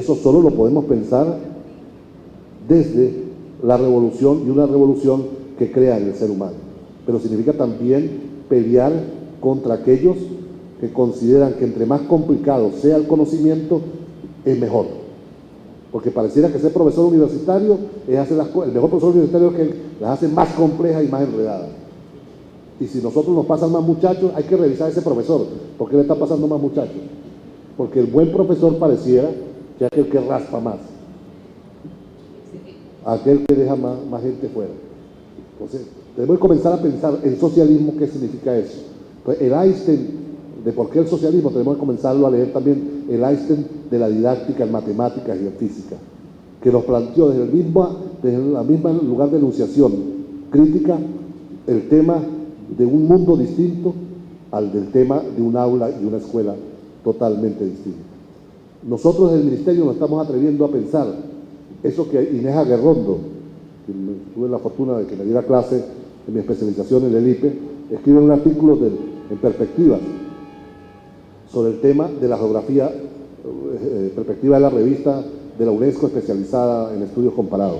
eso solo lo podemos pensar desde la revolución, y una revolución que crea en el ser humano. Pero significa también pelear contra aquellos que consideran que entre más complicado sea el conocimiento, es mejor. Porque pareciera que ser profesor universitario es hacer el mejor profesor universitario, que las hace más complejas y más enredadas. Y si nosotros nos pasan más muchachos, hay que revisar a ese profesor. ¿Por qué le está pasando más muchachos? Porque el buen profesor pareciera que es aquel que raspa más, aquel que deja más gente fuera. Entonces, debemos comenzar a pensar en socialismo, ¿qué significa eso? Pues el Einstein, de por qué el socialismo, tenemos que comenzarlo a leer también, el Einstein de la didáctica en matemáticas y en física, que nos planteó desde el mismo lugar de enunciación crítica el tema de un mundo distinto al del tema de un aula y una escuela totalmente distinta. Nosotros desde el Ministerio nos estamos atreviendo a pensar eso que Inés Aguerrondo, que tuve la fortuna de que me diera clase en mi especialización en el IPE, escribe un artículo en Perspectivas sobre el tema de la geografía, Perspectiva de la revista de la UNESCO especializada en estudios comparados.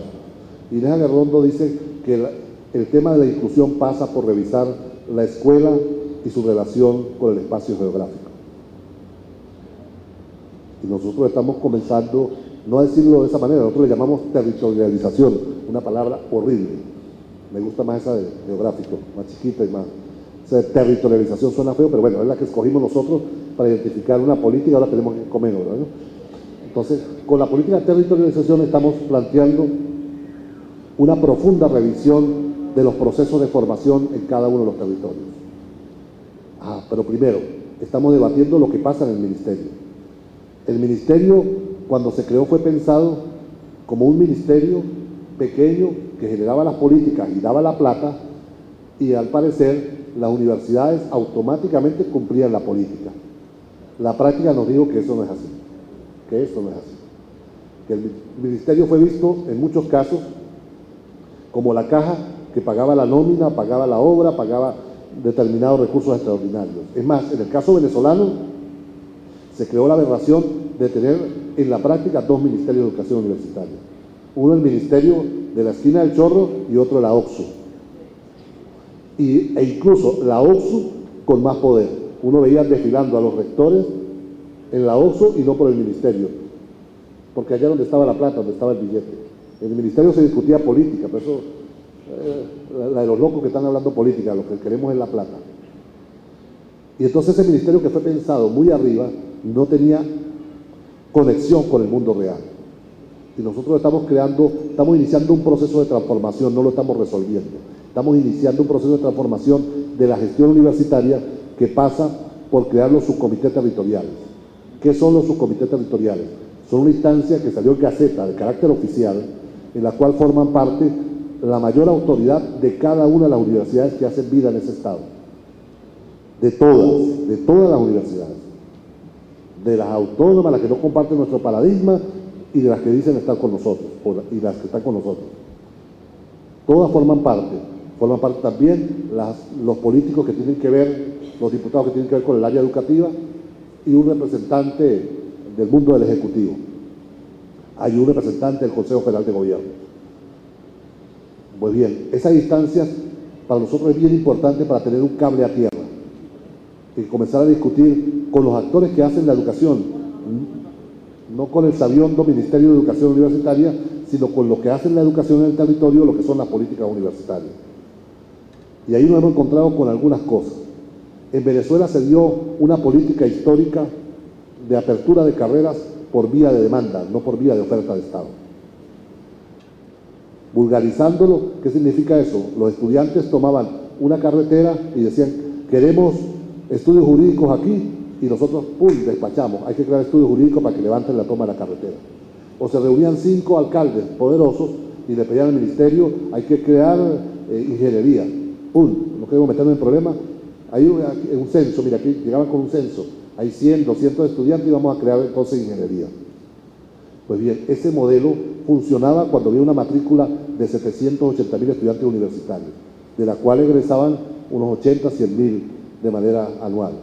Inés Aguerrondo dice que el tema de la inclusión pasa por revisar la escuela y su relación con el espacio geográfico. Y nosotros estamos comenzando, no a decirlo de esa manera, nosotros le llamamos territorialización, una palabra horrible. Me gusta más esa de geográfico, más chiquita y más. O sea, territorialización suena feo, pero bueno, es la que escogimos nosotros para identificar una política, ahora tenemos que comer, ¿verdad? Entonces, con la política de territorialización estamos planteando una profunda revisión de los procesos de formación en cada uno de los territorios. Pero primero, estamos debatiendo lo que pasa en el Ministerio. El Ministerio, cuando se creó, fue pensado como un ministerio pequeño que generaba las políticas y daba la plata, y al parecer las universidades automáticamente cumplían la política. La práctica nos dijo que eso no es así, que el Ministerio fue visto en muchos casos como la caja que pagaba la nómina, pagaba la obra, pagaba determinados recursos extraordinarios. Es más, en el caso venezolano se creó la aberración de tener en la práctica dos ministerios de educación universitaria. Uno el ministerio de la esquina del Chorro y otro la OXU. E incluso la OXU con más poder. Uno veía desfilando a los rectores en la OXU y no por el ministerio, porque allá donde estaba la plata, donde estaba el billete. En el ministerio se discutía política, pero eso, la de los locos que están hablando política, lo que queremos es la plata. Y entonces ese ministerio, que fue pensado muy arriba, no tenía conexión con el mundo real. Y nosotros estamos iniciando un proceso de transformación, no lo estamos resolviendo. Estamos iniciando un proceso de transformación de la gestión universitaria que pasa por crear los subcomités territoriales. ¿Qué son los subcomités territoriales? Son una instancia que salió en Gaceta de carácter oficial, en la cual forman parte la mayor autoridad de cada una de las universidades que hacen vida en ese estado. De todas las universidades. De las autónomas, las que no comparten nuestro paradigma, y de las que dicen estar con nosotros, y las que están con nosotros. Todas forman parte también los políticos que tienen que ver, los diputados que tienen que ver con el área educativa, y un representante del mundo del Ejecutivo. Hay un representante del Consejo Federal de Gobierno. Pues bien, esa distancia para nosotros es bien importante para tener un cable a tierra y comenzar a discutir con los actores que hacen la educación, no con el sabiondo Ministerio de Educación Universitaria, sino con lo que hacen la educación en el territorio, lo que son las políticas universitarias. Y ahí nos hemos encontrado con algunas cosas. En Venezuela se dio una política histórica de apertura de carreras por vía de demanda, no por vía de oferta de Estado. Vulgarizándolo, ¿qué significa eso? Los estudiantes tomaban una carretera y decían, queremos estudios jurídicos aquí, y nosotros, ¡pum!, despachamos. Hay que crear estudios jurídicos para que levanten la toma de la carretera. O se reunían 5 alcaldes poderosos y le pedían al ministerio, hay que crear ingeniería. ¡Pum!, no queremos meternos en problemas. Hay un censo, mira, aquí llegaban con un censo. Hay 100, 200 estudiantes y vamos a crear entonces ingeniería. Pues bien, ese modelo funcionaba cuando había una matrícula de 780.000 estudiantes universitarios, de la cual egresaban unos 80, 100.000 de manera anual.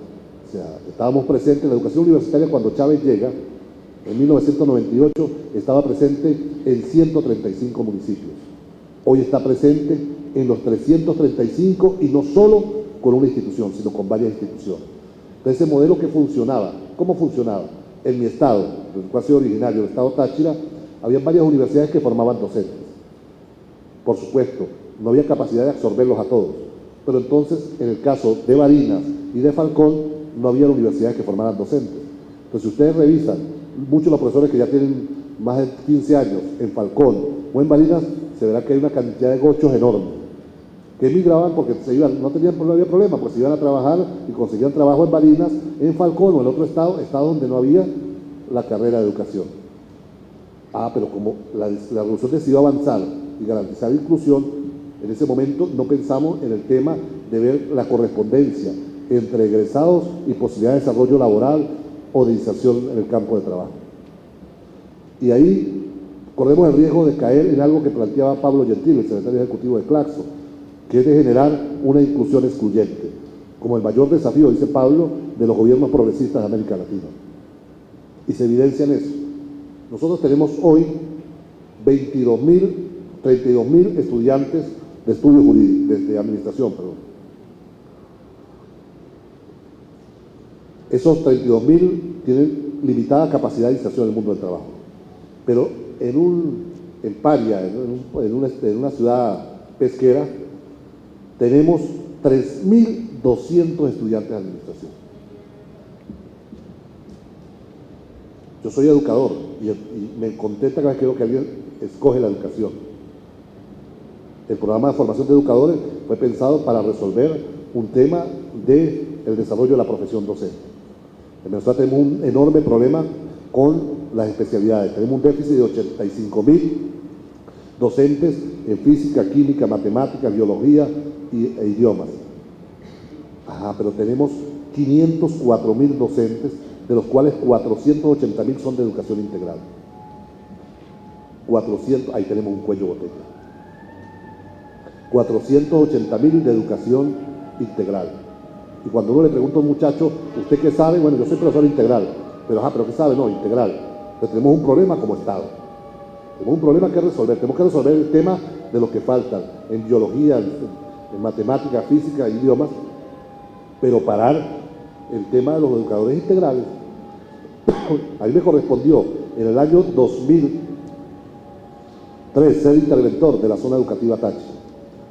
O sea, estábamos presentes en la educación universitaria cuando Chávez llega, En 1998 estaba presente en 135 municipios. Hoy está presente en los 335 y no solo con una institución, sino con varias instituciones. Entonces, ese modelo que funcionaba, ¿cómo funcionaba? En mi estado, del cual soy originario, el estado Táchira, había varias universidades que formaban docentes. Por supuesto, no había capacidad de absorberlos a todos, pero entonces, en el caso de Barinas y de Falcón, no había universidades que formaran docentes. Entonces, si ustedes revisan, muchos de los profesores que ya tienen más de 15 años en Falcón o en Barinas, se verá que hay una cantidad de gochos enormes, que emigraban porque se iban, no había problema, pues se iban a trabajar y conseguían trabajo en Barinas, en Falcón o en otro estado donde no había la carrera de educación. Pero como la revolución decidió avanzar y garantizar la inclusión, en ese momento no pensamos en el tema de ver la correspondencia entre egresados y posibilidad de desarrollo laboral o de inserción en el campo de trabajo. Y ahí corremos el riesgo de caer en algo que planteaba Pablo Gentil, el secretario ejecutivo de Claxo, que es de generar una inclusión excluyente, como el mayor desafío, dice Pablo, de los gobiernos progresistas de América Latina. Y se evidencia en eso. Nosotros tenemos hoy 32.000 estudiantes de estudios jurídicos, de administración, perdón. Esos 32.000 tienen limitada capacidad de inserción en el mundo del trabajo. Pero en Paria, en una ciudad pesquera, tenemos 3.200 estudiantes de administración. Yo soy educador y me contenta cada vez que veo que alguien escoge la educación. El programa de formación de educadores fue pensado para resolver un tema del desarrollo de la profesión docente. En Venezuela tenemos un enorme problema con las especialidades. Tenemos un déficit de 85.000 docentes en física, química, matemáticas, biología e idiomas. Pero tenemos 504.000 docentes, de los cuales 480.000 son de educación integral. ahí tenemos un cuello botella. 480.000 de educación integral. Y cuando uno le pregunta a un muchacho, ¿usted qué sabe? Bueno, yo soy profesor integral. Pero ¿qué sabe? No, integral. Entonces tenemos un problema como Estado. Tenemos un problema que resolver. Tenemos que resolver el tema de los que faltan en biología, en matemática, física, idiomas, pero parar el tema de los educadores integrales. A mí me correspondió en el año 2003 ser interventor de la zona educativa Táchira,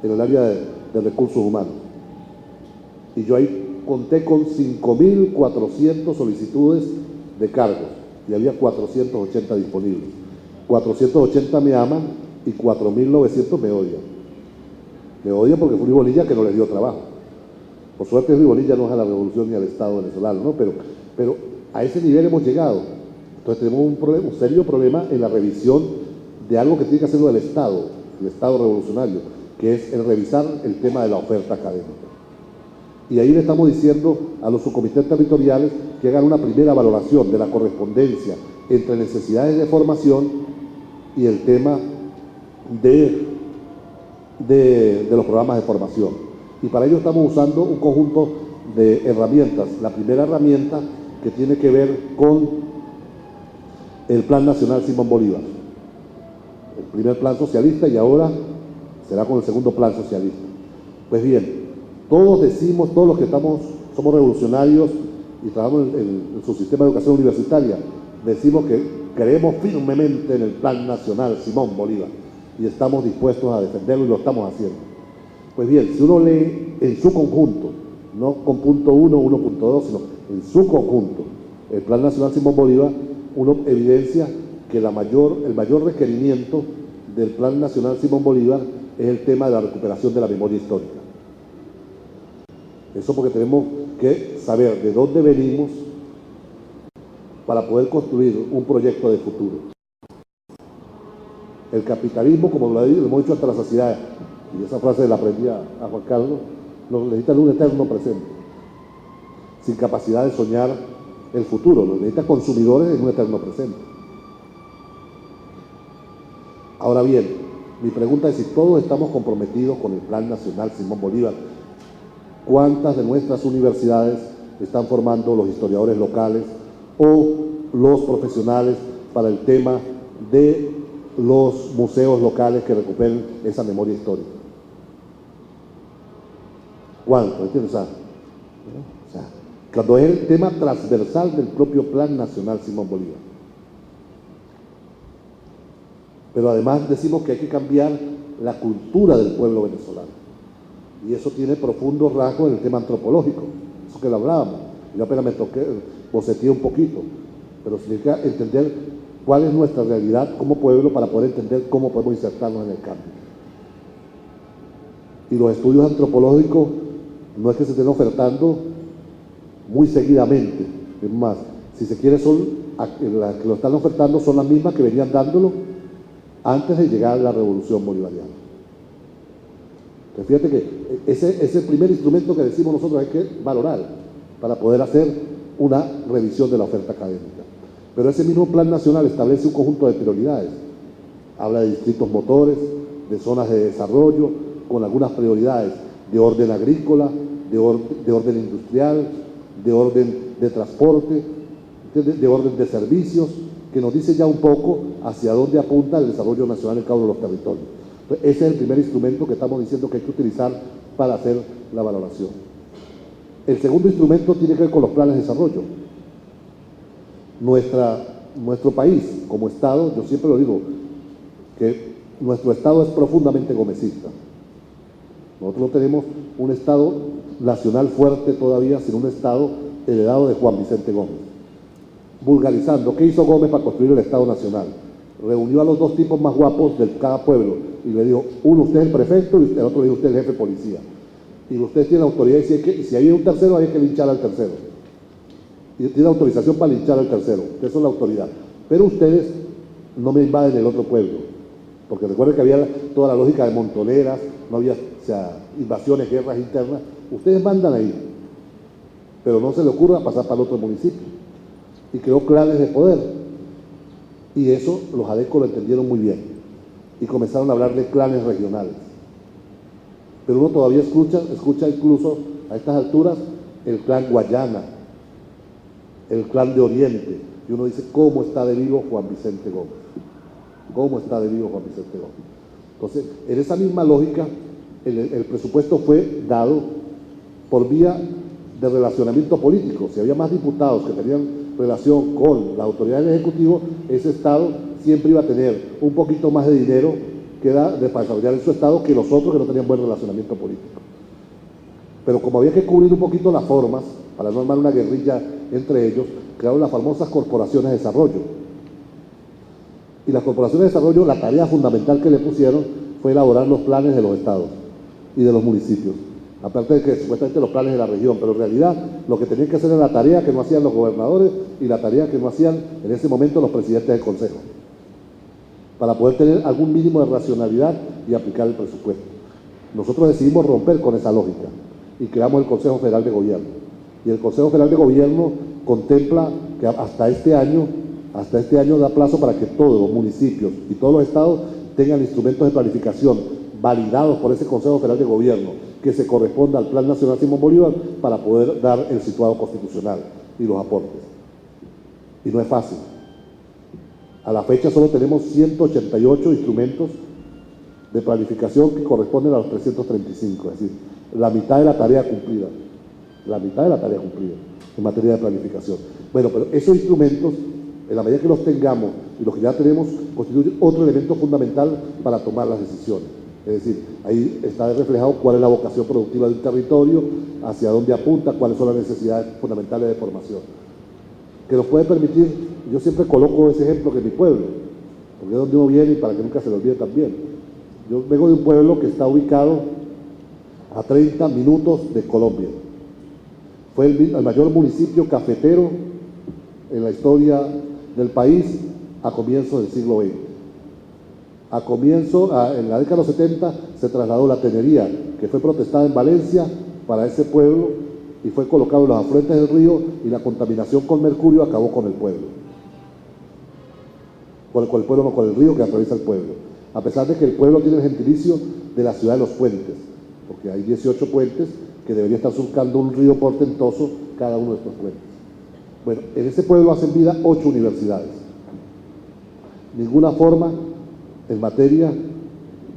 en el área de recursos humanos. Y yo ahí conté con 5.400 solicitudes de cargos y había 480 disponibles. 480 me aman y 4.900 me odian. Me odian porque fue Luis Bonilla que no les dio trabajo. Por suerte Luis Bonilla no es a la revolución ni al Estado venezolano, ¿no? Pero a ese nivel hemos llegado. Entonces tenemos un serio problema en la revisión de algo que tiene que hacerlo el Estado revolucionario, que es el revisar el tema de la oferta académica. Y ahí le estamos diciendo a los subcomités territoriales que hagan una primera valoración de la correspondencia entre necesidades de formación y el tema de los programas de formación. Y para ello estamos usando un conjunto de herramientas. La primera herramienta que tiene que ver con el Plan Nacional Simón Bolívar. El primer plan socialista y ahora será con el segundo plan socialista. Pues bien, todos los que somos revolucionarios y trabajamos en su sistema de educación universitaria, decimos que creemos firmemente en el Plan Nacional Simón Bolívar y estamos dispuestos a defenderlo y lo estamos haciendo. Pues bien, si uno lee en su conjunto, no con punto 1, 1.2, sino en su conjunto, el Plan Nacional Simón Bolívar, uno evidencia que el mayor requerimiento del Plan Nacional Simón Bolívar es el tema de la recuperación de la memoria histórica. Eso porque tenemos que saber de dónde venimos para poder construir un proyecto de futuro. El capitalismo, como lo hemos dicho hasta la saciedad, y esa frase la aprendí a Juan Carlos, nos necesita un eterno presente, sin capacidad de soñar el futuro, nos necesita consumidores en un eterno presente. Ahora bien, mi pregunta es si todos estamos comprometidos con el Plan Nacional Simón Bolívar. ¿Cuántas de nuestras universidades están formando los historiadores locales o los profesionales para el tema de los museos locales que recuperen esa memoria histórica. ¿Cuánto? ¿Entiendes? O sea, cuando es el tema transversal del propio Plan Nacional Simón Bolívar. Pero además decimos que hay que cambiar la cultura del pueblo venezolano. Y eso tiene profundos rasgos en el tema antropológico, eso que lo hablábamos. Yo apenas me boceteé un poquito, pero significa entender cuál es nuestra realidad como pueblo para poder entender cómo podemos insertarnos en el cambio. Y los estudios antropológicos no es que se estén ofertando muy seguidamente, es más, si se quiere, las que lo están ofertando son las mismas que venían dándolo antes de llegar a la revolución bolivariana. Entonces, fíjate que ese es el primer instrumento que decimos nosotros hay que valorar para poder hacer una revisión de la oferta académica. Pero ese mismo plan nacional establece un conjunto de prioridades. Habla de distritos motores, de zonas de desarrollo, con algunas prioridades de orden agrícola, de orden industrial, de orden de transporte, de orden de servicios, que nos dice ya un poco hacia dónde apunta el desarrollo nacional en cada uno de los territorios. Entonces, ese es el primer instrumento que estamos diciendo que hay que utilizar para hacer la valoración. El segundo instrumento tiene que ver con los planes de desarrollo. Nuestro país, como Estado, yo siempre lo digo, que nuestro Estado es profundamente gomecista. Nosotros no tenemos un Estado nacional fuerte todavía, sino un Estado heredado de Juan Vicente Gómez. Vulgarizando, ¿qué hizo Gómez para construir el Estado Nacional? Reunió a los dos tipos más guapos de cada pueblo y le dijo, uno usted es el prefecto y el otro le dijo usted es el jefe de policía. Y ustedes tienen autoridad y si hay un tercero hay que linchar al tercero. Y tiene autorización para linchar al tercero, ustedes son la autoridad. Pero ustedes no me invaden el otro pueblo, porque recuerden que había toda la lógica de montoneras, no había invasiones, guerras internas. Ustedes mandan ahí, pero no se le ocurra pasar para el otro municipio. Y creó clanes de poder. Y eso los adecos lo entendieron muy bien. Y comenzaron a hablar de clanes regionales. Pero uno todavía escucha incluso a estas alturas el clan Guayana, el clan de Oriente. Y uno dice, ¿cómo está de vivo Juan Vicente Gómez? ¿Cómo está de vivo Juan Vicente Gómez? Entonces, en esa misma lógica, el presupuesto fue dado por vía de relacionamiento político. Si había más diputados que tenían relación con la autoridad del Ejecutivo, ese Estado siempre iba a tener un poquito más de dinero para desarrollar en su Estado que los otros que no tenían buen relacionamiento político. Pero como había que cubrir un poquito las formas, para no armar una guerrilla entre ellos, crearon las famosas corporaciones de desarrollo. Y las corporaciones de desarrollo, la tarea fundamental que le pusieron fue elaborar los planes de los estados y de los municipios. Aparte de que supuestamente los planes de la región, pero en realidad lo que tenían que hacer era la tarea que no hacían los gobernadores y la tarea que no hacían en ese momento los presidentes del Consejo, para poder tener algún mínimo de racionalidad y aplicar el presupuesto. Nosotros decidimos romper con esa lógica y creamos el Consejo Federal de Gobierno. Y el Consejo Federal de Gobierno contempla que hasta este año da plazo para que todos los municipios y todos los estados tengan instrumentos de planificación validados por ese Consejo Federal de Gobierno que se corresponda al Plan Nacional Simón Bolívar para poder dar el situado constitucional y los aportes. Y no es fácil. A la fecha solo tenemos 188 instrumentos de planificación que corresponden a los 335, es decir, la mitad de la tarea cumplida. La mitad de la tarea cumplida en materia de planificación. Bueno, pero esos instrumentos, en la medida que los tengamos y los que ya tenemos, constituyen otro elemento fundamental para tomar las decisiones. Es decir, ahí está reflejado cuál es la vocación productiva de un territorio, hacia dónde apunta, cuáles son las necesidades fundamentales de formación. Que nos puede permitir, yo siempre coloco ese ejemplo que es mi pueblo, porque es donde uno viene y para que nunca se lo olvide también. Yo vengo de un pueblo que está ubicado a 30 minutos de Colombia. Fue el mayor municipio cafetero en la historia del país a comienzos del siglo XX. En la década de los 70 se trasladó la tenería, que fue protestada en Valencia para ese pueblo y fue colocado en los afluentes del río y la contaminación con mercurio acabó con el pueblo. Con el río que atraviesa el pueblo. A pesar de que el pueblo tiene el gentilicio de la ciudad de los puentes, porque hay 18 puentes que debería estar surcando un río portentoso cada uno de estos puentes. Bueno, en ese pueblo hacen vida 8 universidades. Ninguna forma en materia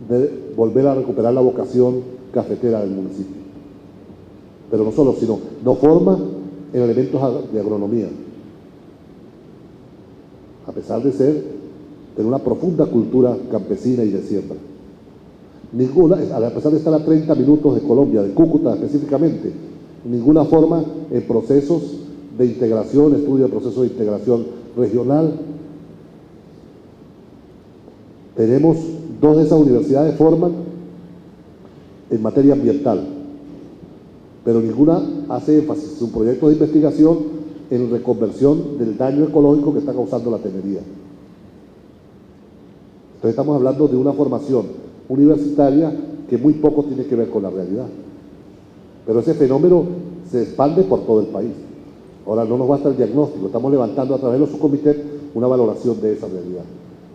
de volver a recuperar la vocación cafetera del municipio. Pero no solo, sino no forma en elementos de agronomía. A pesar de tener una profunda cultura campesina y de siembra. Ninguna, a pesar de estar a 30 minutos de Colombia, de Cúcuta específicamente, ninguna forma en procesos de integración, estudio de procesos de integración regional. Tenemos 2 de esas universidades forman en materia ambiental, pero ninguna hace énfasis en su proyecto de investigación en reconversión del daño ecológico que está causando la tenería. Entonces estamos hablando de una formación universitaria que muy poco tiene que ver con la realidad. Pero ese fenómeno se expande por todo el país. Ahora no nos basta el diagnóstico, estamos levantando a través de los subcomités una valoración de esa realidad.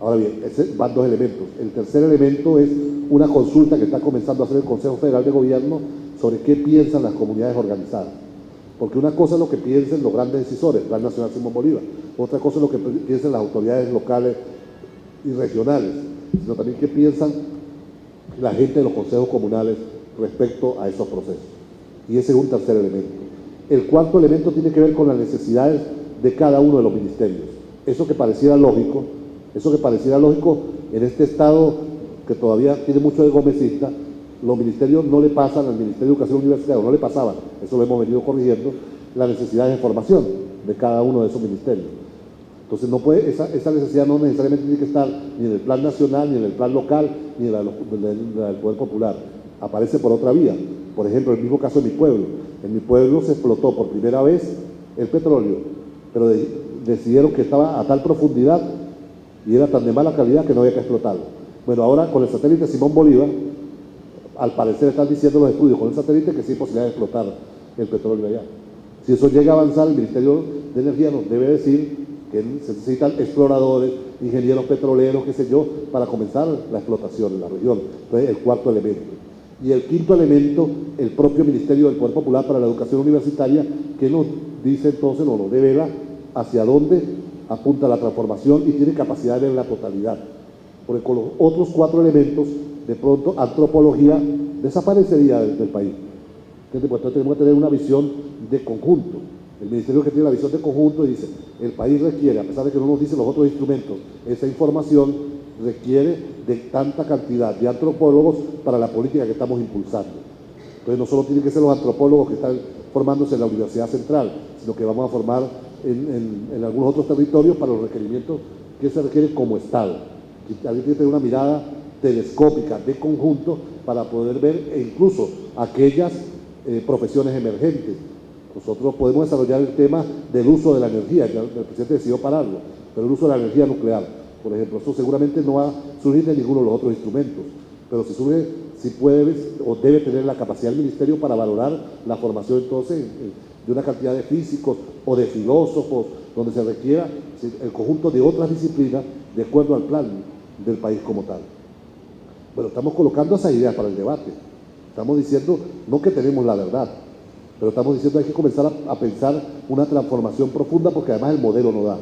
Ahora bien, van 2 elementos. El tercer elemento es una consulta que está comenzando a hacer el Consejo Federal de Gobierno sobre qué piensan las comunidades organizadas. Porque una cosa es lo que piensen los grandes decisores, Plan Nacional Simón Bolívar, otra cosa es lo que piensan las autoridades locales y regionales, sino también qué piensan la gente de los consejos comunales respecto a esos procesos. Y ese es un tercer elemento. El cuarto elemento tiene que ver con las necesidades de cada uno de los ministerios. Eso que pareciera lógico en este estado que todavía tiene mucho de gomecista, los ministerios no le pasan al Ministerio de Educación Universitaria, no le pasaban, eso lo hemos venido corrigiendo, las necesidades de formación de cada uno de esos ministerios. Entonces no puede, esa necesidad no necesariamente tiene que estar ni en el plan nacional, ni en el plan local, ni en el Poder Popular. Aparece por otra vía. Por ejemplo, el mismo caso de mi pueblo. En mi pueblo se explotó por primera vez el petróleo, pero decidieron que estaba a tal profundidad y era tan de mala calidad que no había que explotarlo. Bueno, ahora con el satélite Simón Bolívar, al parecer están diciendo los estudios con el satélite que sí hay posibilidad de explotar el petróleo allá. Si eso llega a avanzar, el Ministerio de Energía nos debe decir que se necesitan exploradores, ingenieros petroleros, qué sé yo, para comenzar la explotación en la región. Entonces, el cuarto elemento. Y el quinto elemento, el propio Ministerio del Poder Popular para la Educación Universitaria, que nos dice entonces, nos devela hacia dónde apunta la transformación y tiene capacidad de ver la totalidad. Porque con los otros 4 elementos, de pronto, antropología desaparecería del país. Entonces tenemos que tener una visión de conjunto. El ministerio que tiene la visión de conjunto dice, el país requiere, a pesar de que no nos dicen los otros instrumentos, esa información requiere de tanta cantidad de antropólogos para la política que estamos impulsando. Entonces no solo tienen que ser los antropólogos que están formándose en la Universidad Central, sino que vamos a formar en algunos otros territorios para los requerimientos que se requieren como Estado. Y alguien tiene que tener una mirada telescópica de conjunto para poder ver incluso aquellas profesiones emergentes. Nosotros podemos desarrollar el tema del uso de la energía, ya el presidente decidió pararlo, pero el uso de la energía nuclear, por ejemplo, eso seguramente no va a surgir de ninguno de los otros instrumentos, pero si surge, si puede o debe tener la capacidad del ministerio para valorar la formación entonces de una cantidad de físicos o de filósofos, donde se requiera el conjunto de otras disciplinas de acuerdo al plan del país como tal. Bueno, estamos colocando esas ideas para el debate, estamos diciendo no que tenemos la verdad, pero estamos diciendo que hay que comenzar a pensar una transformación profunda porque además el modelo no da.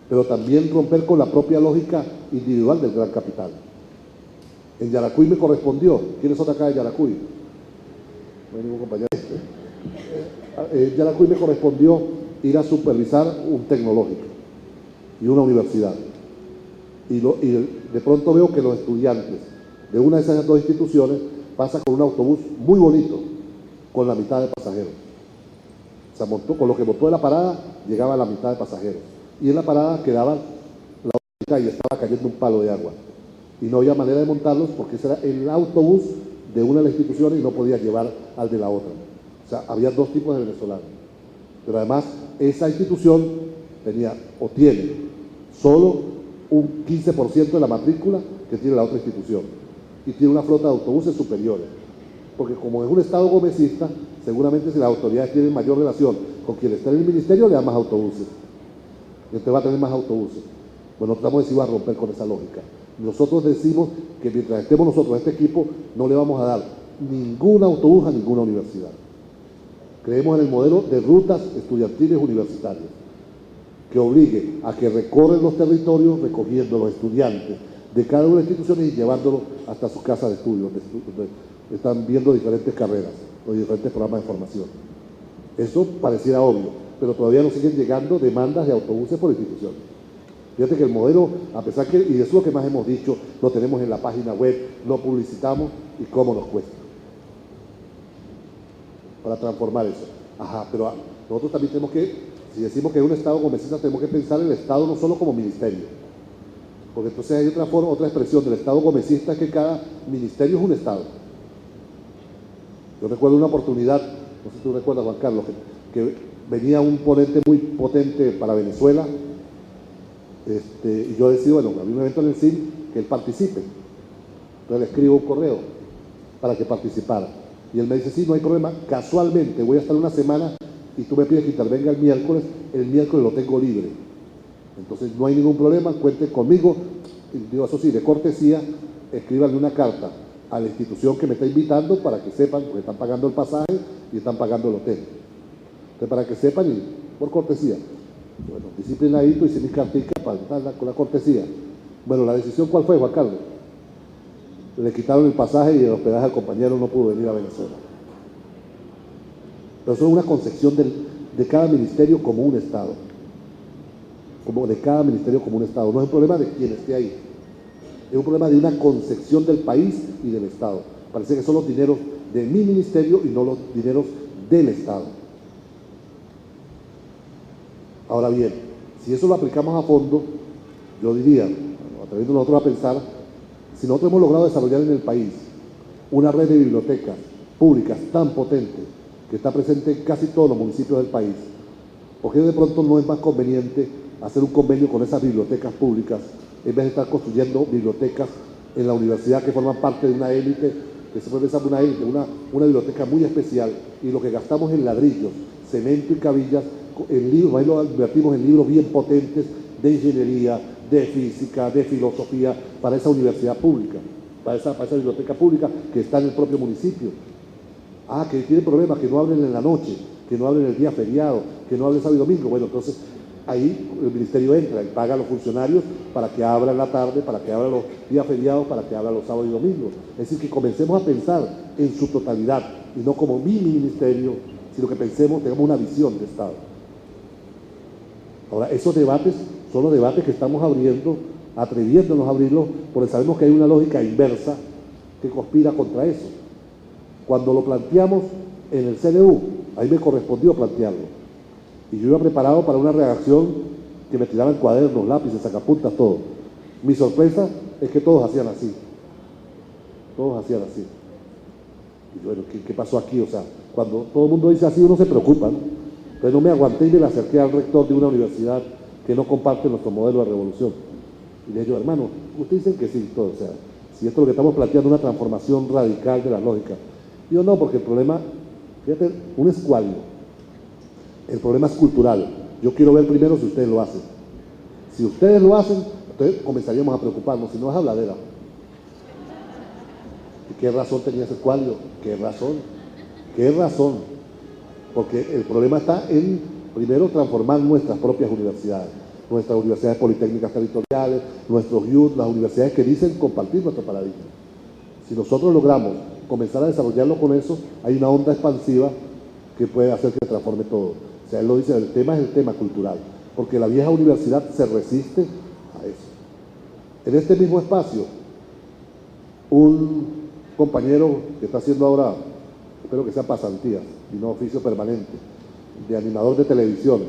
Pero también romper con la propia lógica individual del gran capital. En Yaracuy me correspondió. ¿Quiénes son acá de Yaracuy? No hay ningún compañero. En Yaracuy me correspondió ir a supervisar un tecnológico y una universidad. Y de pronto veo que los estudiantes de una de esas 2 instituciones pasan con un autobús muy bonito, con la mitad de pasajeros. O sea, con lo que montó de la parada, llegaba a la mitad de pasajeros. Y en la parada quedaba la otra y estaba cayendo un palo de agua. Y no había manera de montarlos porque ese era el autobús de una de las instituciones y no podía llevar al de la otra. O sea, había 2 tipos de venezolanos. Pero además, esa institución tenía o tiene solo un 15% de la matrícula que tiene la otra institución. Y tiene una flota de autobuses superiores. Porque como es un estado gomecista, seguramente si las autoridades tienen mayor relación con quien está en el ministerio, le dan más autobuses. Y usted va a tener más autobuses. Bueno, nosotros decimos a romper con esa lógica. Nosotros decimos que mientras estemos nosotros, este equipo, no le vamos a dar ningún autobús a ninguna universidad. Creemos en el modelo de rutas estudiantiles universitarias, que obligue a que recorren los territorios recogiendo los estudiantes de cada una de las instituciones y llevándolos hasta sus casas de estudio, donde están viendo diferentes carreras o diferentes programas de formación. Eso pareciera obvio, pero todavía nos siguen llegando demandas de autobuses por instituciones. Fíjate que el modelo, a pesar que, y eso es lo que más hemos dicho, lo tenemos en la página web, lo publicitamos y cómo nos cuesta para transformar eso. Ajá, pero nosotros también tenemos que, si decimos que es un Estado gomecista, tenemos que pensar en el Estado no solo como ministerio, porque entonces hay otra forma, otra expresión del Estado gomecista, es que cada ministerio es un Estado. Yo recuerdo una oportunidad, no sé si tú recuerdas, Juan Carlos, que venía un ponente muy potente para Venezuela, y yo decido, bueno, había un evento en el CIN, que él participe. Entonces le escribo un correo para que participara. Y él me dice, sí, no hay problema, casualmente voy a estar una semana y tú me pides que intervenga el miércoles lo tengo libre. Entonces no hay ningún problema, cuente conmigo. Y digo, eso sí, de cortesía, escríbanle una carta a la institución que me está invitando para que sepan, porque están pagando el pasaje y están pagando el hotel. Entonces, para que sepan, y por cortesía. Bueno, disciplinadito, hice mis carticas para darla con la cortesía. Bueno, ¿la decisión cuál fue, Juan Carlos? Le quitaron el pasaje y el hospedaje al compañero, no pudo venir a Venezuela. Pero eso es una concepción de cada ministerio como un Estado. Como de cada ministerio como un Estado. No es un problema de quien esté ahí. Es un problema de una concepción del país y del Estado. Parece que son los dineros de mi ministerio y no los dineros del Estado. Ahora bien, si eso lo aplicamos a fondo, yo diría, atreviendo nosotros a pensar, si nosotros hemos logrado desarrollar en el país una red de bibliotecas públicas tan potente que está presente en casi todos los municipios del país, ¿por qué de pronto no es más conveniente hacer un convenio con esas bibliotecas públicas en vez de estar construyendo bibliotecas en la universidad que forman parte de una élite, que se puede pensar una élite, una biblioteca muy especial, y lo que gastamos en ladrillos, cemento y cabillas, en libros, ahí lo invertimos en libros bien potentes de ingeniería, de física, de filosofía, para esa universidad pública, para esa biblioteca pública que está en el propio municipio? Ah, que tiene problemas, que no abren en la noche, que no abren el día feriado, que no abren sábado y domingo. Bueno, entonces ahí el ministerio entra y paga a los funcionarios para que abran la tarde, para que abran los días feriados, para que abran los sábados y domingos. Es decir, que comencemos a pensar en su totalidad y no como mi ministerio, sino que pensemos, tengamos una visión de Estado. Ahora, esos debates son los debates que estamos abriendo, atreviéndonos a abrirlos, porque sabemos que hay una lógica inversa que conspira contra eso. Cuando lo planteamos en el CNU, ahí me correspondió plantearlo. Y yo iba preparado para una redacción que me tiraban cuadernos, lápices, sacapuntas, todo. Mi sorpresa es que todos hacían así. Todos hacían así. Y yo, bueno, ¿qué pasó aquí? O sea, cuando todo el mundo dice así, uno se preocupa, ¿no? Entonces no me aguanté y me la acerqué al rector de una universidad que no comparte nuestro modelo de revolución. Y le dije, hermano, ustedes dicen que sí, todo, o sea, si esto es lo que estamos planteando, una transformación radical de la lógica. Yo no, porque el problema, fíjate, un escualio, el problema es cultural. Yo quiero ver primero si ustedes lo hacen. Si ustedes lo hacen, entonces comenzaríamos a preocuparnos, si no es habladera. ¿Y qué razón tenía ese escualio? ¿Qué razón? ¿Qué razón? Porque el problema está en, primero, transformar nuestras propias universidades politécnicas territoriales, nuestros youth, las universidades que dicen compartir nuestro paradigma. Si nosotros logramos comenzar a desarrollarlo con eso, hay una onda expansiva que puede hacer que transforme todo. O sea, él lo dice, el tema es el tema cultural, porque la vieja universidad se resiste a eso. En este mismo espacio, un compañero que está haciendo ahora, espero que sea pasantía y no oficio permanente, de animador de televisión,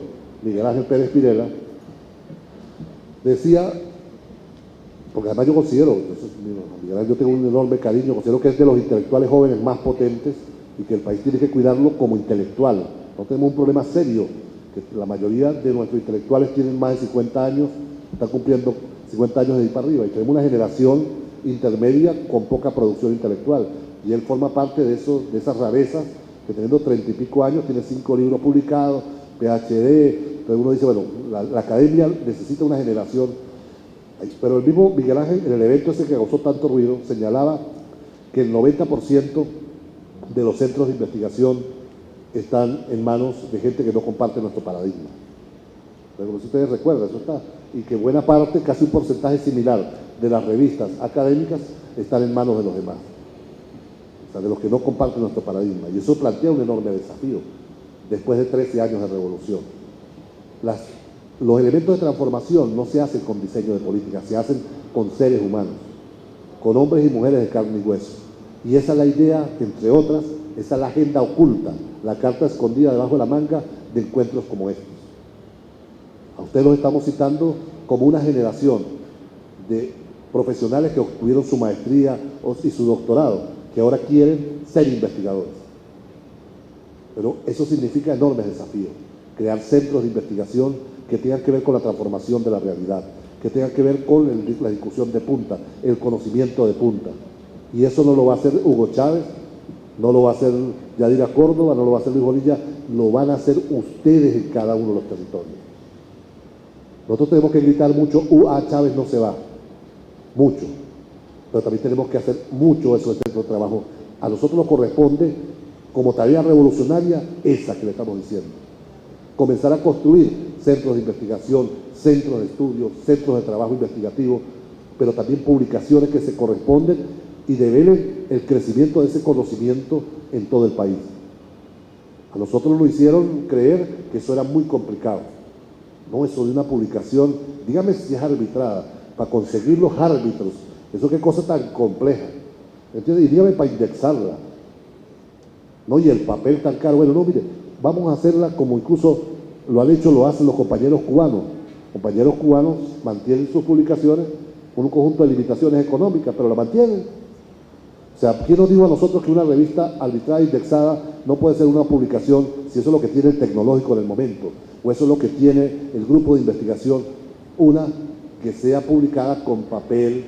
Miguel Ángel Pérez Pirela, decía, porque además yo considero, Miguel Ángel, yo tengo un enorme cariño, considero que es de los intelectuales jóvenes más potentes y que el país tiene que cuidarlo como intelectual. No tenemos un problema serio, que la mayoría de nuestros intelectuales tienen más de 50 años, están cumpliendo 50 años de ir para arriba, y tenemos una generación intermedia con poca producción intelectual, y él forma parte de esas rarezas, que teniendo 30 y pico años, tiene 5 libros publicados, PhD, entonces uno dice, bueno, la academia necesita una generación. Pero el mismo Miguel Ángel, en el evento ese que causó tanto ruido, señalaba que el 90% de los centros de investigación están en manos de gente que no comparte nuestro paradigma. Pero si ustedes recuerdan, eso está. Y que buena parte, casi un porcentaje similar de las revistas académicas están en manos de los demás. O sea, de los que no comparten nuestro paradigma. Y eso plantea un enorme desafío después de 13 años de revolución. Los elementos de transformación no se hacen con diseño de política, se hacen con seres humanos, con hombres y mujeres de carne y hueso. Y esa es la idea, entre otras, esa es la agenda oculta, la carta escondida debajo de la manga de encuentros como estos. A ustedes los estamos citando como una generación de profesionales que obtuvieron su maestría y su doctorado, que ahora quieren ser investigadores. Pero eso significa enormes desafíos, crear centros de investigación que tengan que ver con la transformación de la realidad, que tengan que ver con la discusión de punta, el conocimiento de punta. Y eso no lo va a hacer Hugo Chávez, no lo va a hacer Yadira Córdoba, no lo va a hacer Luis Bonilla, lo van a hacer ustedes en cada uno de los territorios. Nosotros tenemos que gritar mucho, Chávez no se va, mucho, pero también tenemos que hacer mucho eso de centro de trabajo. A nosotros nos corresponde, como tarea revolucionaria, esa que le estamos diciendo. Comenzar a construir centros de investigación, centros de estudio, centros de trabajo investigativo, pero también publicaciones que se corresponden y develen el crecimiento de ese conocimiento en todo el país. A nosotros nos hicieron creer que eso era muy complicado. No, eso de una publicación, dígame si es arbitrada, para conseguir los árbitros, eso qué cosa tan compleja, ¿entiendes? Y dígame para indexarla, ¿no? Y el papel tan caro. Bueno, no, mire, vamos a hacerla como incluso lo han hecho, lo hacen los compañeros cubanos. Compañeros cubanos mantienen sus publicaciones con un conjunto de limitaciones económicas, pero la mantienen. O sea, ¿quién nos dijo a nosotros que una revista arbitrada, indexada, no puede ser una publicación si eso es lo que tiene el tecnológico en el momento? O eso es lo que tiene el grupo de investigación, una que sea publicada con papel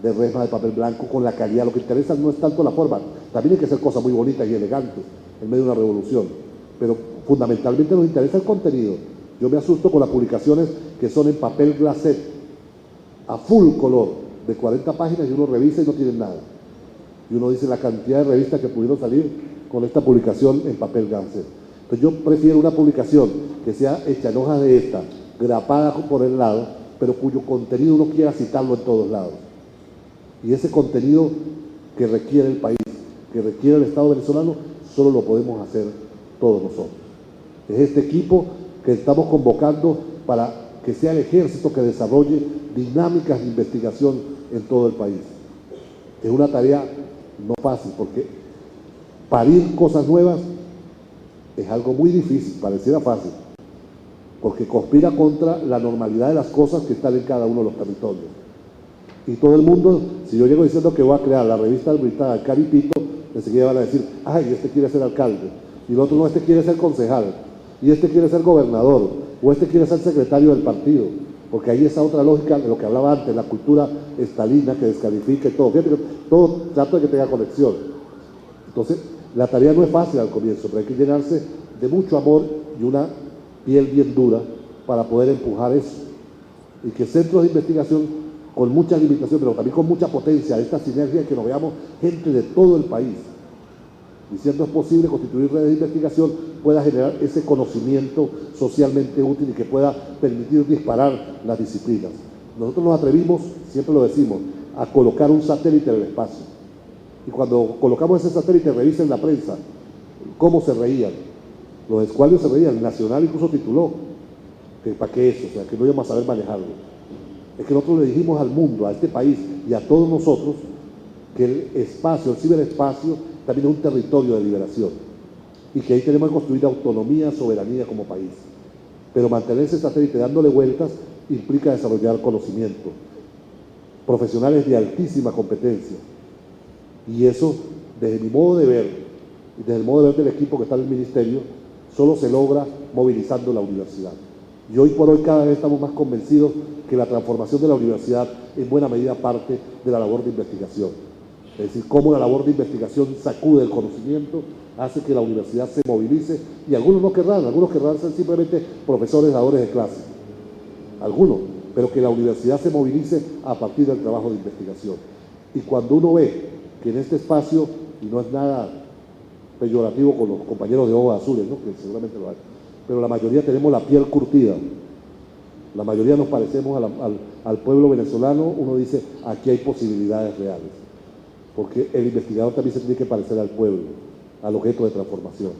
de resma, de papel blanco, con la calidad. Lo que interesa no es tanto la forma, también hay que hacer cosas muy bonitas y elegantes en medio de una revolución, pero fundamentalmente nos interesa el contenido. Yo me asusto con las publicaciones que son en papel glacé, a full color, de 40 páginas, y uno revisa y no tienen nada. Y uno dice la cantidad de revistas que pudieron salir con esta publicación en papel glacé. Entonces yo prefiero una publicación que sea hecha en hojas de esta, grapada por el lado, pero cuyo contenido uno quiera citarlo en todos lados. Y ese contenido que requiere el país, que requiere el Estado venezolano, solo lo podemos hacer todos nosotros. Es este equipo que estamos convocando para que sea el ejército que desarrolle dinámicas de investigación en todo el país. Es una tarea no fácil, porque parir cosas nuevas es algo muy difícil, pareciera fácil, porque conspira contra la normalidad de las cosas que están en cada uno de los territorios. Y todo el mundo, si yo llego diciendo que voy a crear la revista arbitrada Caripito, enseguida van a decir, ay, este quiere ser alcalde, y el otro no, este quiere ser concejal, y este quiere ser gobernador, o este quiere ser secretario del partido, porque hay esa otra lógica de lo que hablaba antes, la cultura estalina que descalifica y todo. Fíjate que todo trato de que tenga conexión. Entonces, la tarea no es fácil al comienzo, pero hay que llenarse de mucho amor y una piel bien dura para poder empujar eso. Y que centros de investigación con mucha limitación, pero también con mucha potencia, esta sinergia, que nos veamos gente de todo el país, diciendo es posible constituir redes de investigación, pueda generar ese conocimiento socialmente útil y que pueda permitir disparar las disciplinas. Nosotros nos atrevimos, siempre lo decimos, a colocar un satélite en el espacio. Y cuando colocamos ese satélite, revisen la prensa cómo se reían. Los escualios se reían, el Nacional incluso tituló que para qué eso, o sea, que no íbamos a saber manejarlo. Es que nosotros le dijimos al mundo, a este país y a todos nosotros, que el espacio, el ciberespacio, también es un territorio de liberación y que ahí tenemos que construir autonomía, soberanía como país. Pero mantener ese satélite dándole vueltas implica desarrollar conocimiento, profesionales de altísima competencia. Y eso, desde mi modo de ver, y desde el modo de ver del equipo que está en el ministerio, solo se logra movilizando la universidad. Y hoy por hoy cada vez estamos más convencidos que la transformación de la universidad en buena medida parte de la labor de investigación. Es decir, cómo la labor de investigación sacude el conocimiento, hace que la universidad se movilice, y algunos querrán ser simplemente profesores dadores de clases, algunos, pero que la universidad se movilice a partir del trabajo de investigación. Y cuando uno ve que en este espacio, y no es nada peyorativo con los compañeros de ojos azules, ¿no? Que seguramente lo hay, pero la mayoría tenemos la piel curtida, la mayoría nos parecemos al pueblo venezolano. Uno dice, aquí hay posibilidades reales, porque el investigador también se tiene que parecer al pueblo, al objeto de transformación.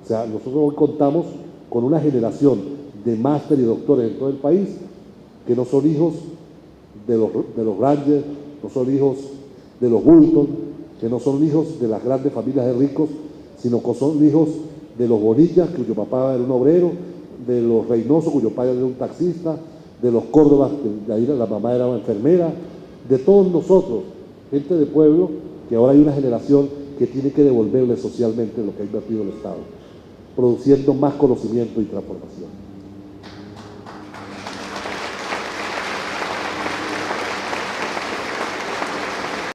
O sea, nosotros hoy contamos con una generación de máster y doctores en todo el país que no son hijos de los Rangers, no son hijos de los Bulton, que no son hijos de las grandes familias de ricos, sino que son hijos de los Bonillas, cuyo papá era un obrero, de los Reynoso, cuyo padre era un taxista, de los Córdoba, que ahí la mamá era una enfermera, de todos nosotros, gente de pueblo, que ahora hay una generación que tiene que devolverle socialmente lo que ha invertido el Estado, produciendo más conocimiento y transformación.